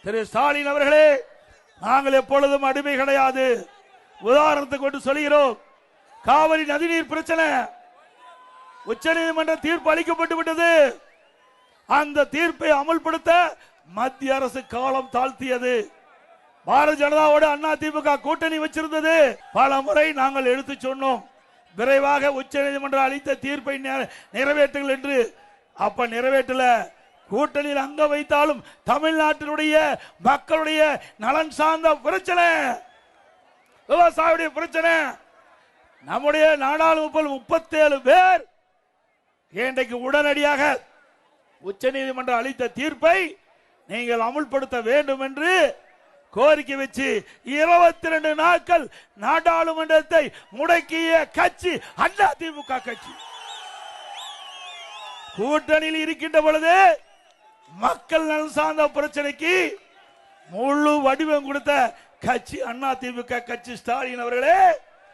திரு ஸ்டாலின் அவர்களே, நாங்கள் எப்பொழுதும் அடிமை கிடையாது. உதாரணத்துக்கு கொண்டு சொல்கிறோம். காவிரி நதிநீர் பிரச்சனை, உச்ச நீதிமன்ற தீர்ப்பு அளிக்கப்பட்டு விட்டது. அந்த தீர்ப்பை அமல்படுத்த மத்திய அரசு காலம் தாழ்த்தியது. பாரதிய ஜனதாவோடு அண்ணா திமுக கூட்டணி வச்சிருந்தது. பல முறை நாங்கள் எடுத்து சொன்னோம், விரைவாக உச்ச நீதிமன்றம் அளித்த தீர்ப்பை நிறைவேற்றுங்கள் என்று. அப்ப நிறைவேற்றல. கூட்டணியில் அங்க வைத்தாலும் தமிழ்நாட்டினுடைய மக்களுடைய நலன் சார்ந்த பிரச்சனை, விவசாயியுடைய பிரச்சனை. நம்முடைய நாடாளுமன்ற 37 பேர் இன்றைக்கு உடனடியாக உச்ச நீதிமன்றம் அளித்த தீர்ப்பை நீங்கள் அமுல்படுத்த வேண்டும் என்று கோரிக்கை வச்சு 22 நாட்கள் நாடாளுமன்றத்தை முடக்கிய கட்சி அண்ணா திமுக கட்சி. கூட்டணியில் இருக்கின்ற பொழுது மக்கள் நலன் சார்ந்த பிரச்சனைக்கு முழு வடிவம் கொடுத்த கட்சி அண்ணா திமுக கட்சி. ஸ்டாலின் அவர்களே,